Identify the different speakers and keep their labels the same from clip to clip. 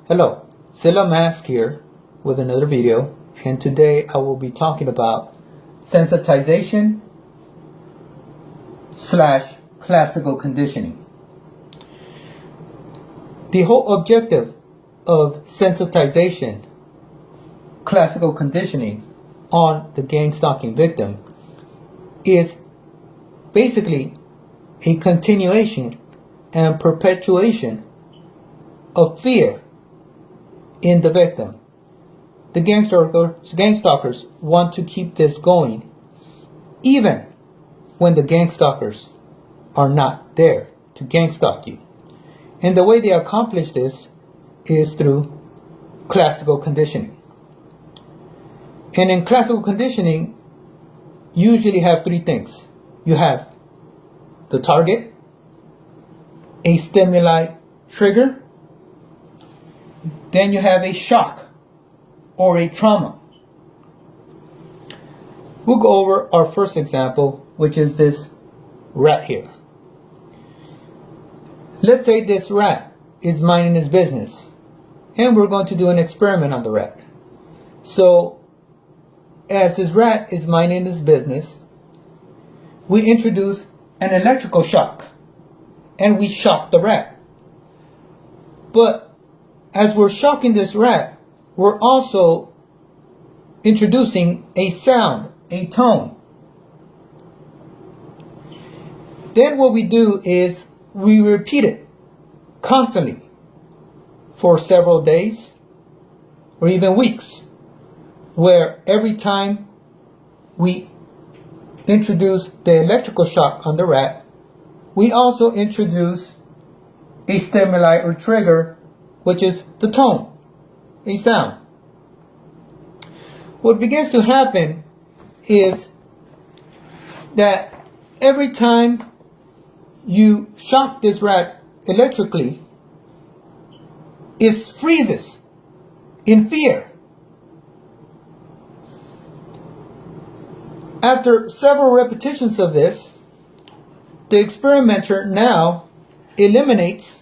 Speaker 1: Hello, Silla Mask here with another video, and today I will be talking about sensitization / classical conditioning. The whole objective of sensitization / classical conditioning on the gang stalking victim is basically a continuation and perpetuation of fear in the victim. The gang stalkers want to keep this going even when the gang stalkers are not there to gang stalk you. And the way they accomplish this is through classical conditioning. And in classical conditioning, you usually have three things. You have the target, a stimuli trigger, then you have a shock or a trauma. We'll go over our first example, which is this rat here. Let's say this rat is minding his business, and we're going to do an experiment on the rat. So, as this rat is minding his business, we introduce an electrical shock, and we shock the rat. But as we're shocking this rat, we're also introducing a sound, a tone. Then what we do is we repeat it constantly for several days or even weeks, where every time we introduce the electrical shock on the rat, we also introduce a stimuli or trigger, which is the tone, a sound. What begins to happen is that every time you shock this rat electrically, it freezes in fear. After several repetitions of this, the experimenter now eliminates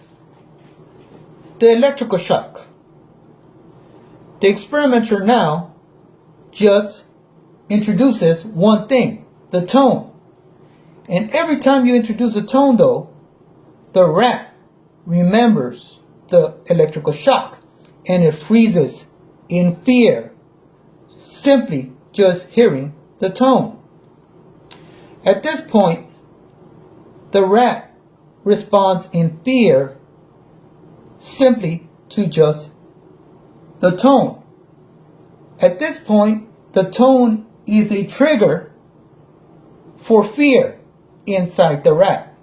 Speaker 1: the electrical shock. The experimenter now just introduces one thing, the tone. And every time you introduce a tone, though, the rat remembers the electrical shock and it freezes in fear, simply just hearing the tone. At this point, the rat responds in fear simply to just the tone. At this point, the tone is a trigger for fear inside the rat.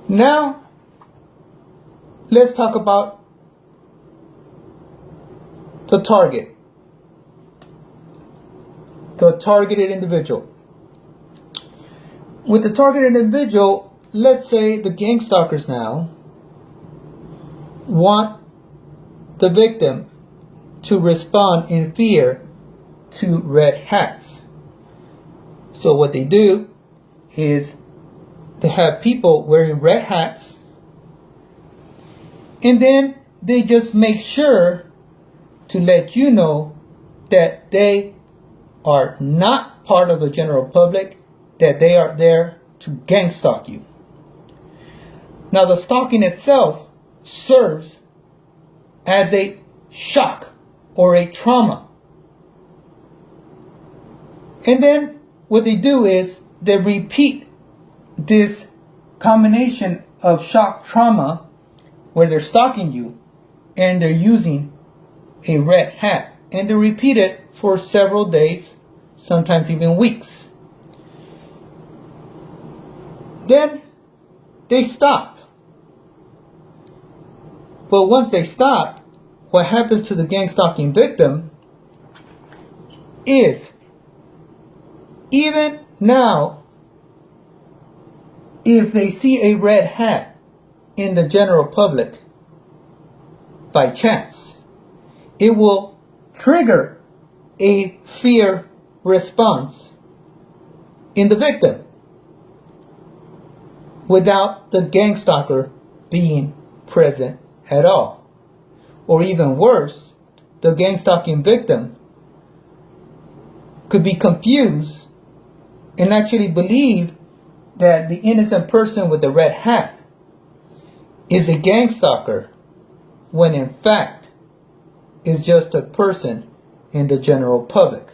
Speaker 1: Now, let's talk about the target, the targeted individual. With the targeted individual, let's say the gang stalkers now want the victim to respond in fear to red hats. So what they do is they have people wearing red hats, and then they just make sure to let you know that they are not part of the general public, that they are there to gang stalk you. Now, the stalking itself serves as a shock or a trauma. And then what they do is they repeat this combination of shock trauma where they're stalking you and they're using a red hat, and they repeat it for several days, sometimes even weeks. Then they stop. But once they stop, what happens to the gang stalking victim is, even now, if they see a red hat in the general public by chance, it will trigger a fear response in the victim without the gang stalker being present at all. or even worse, the gang stalking victim could be confused and actually believe that the innocent person with the red hat is a gang stalker, when in fact is just a person in the general public.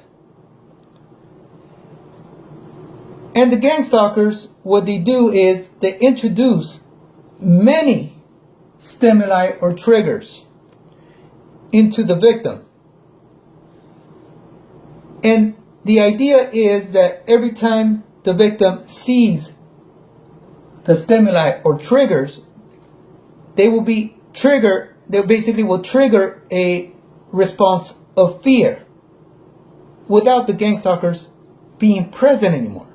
Speaker 1: And the gang stalkers, what they do is they introduce many stimuli or triggers into the victim. And the idea is that every time the victim sees the stimuli or triggers, they basically will trigger a response of fear without the gang stalkers being present anymore.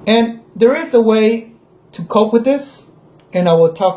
Speaker 1: And there is a way to cope with this, and I will talk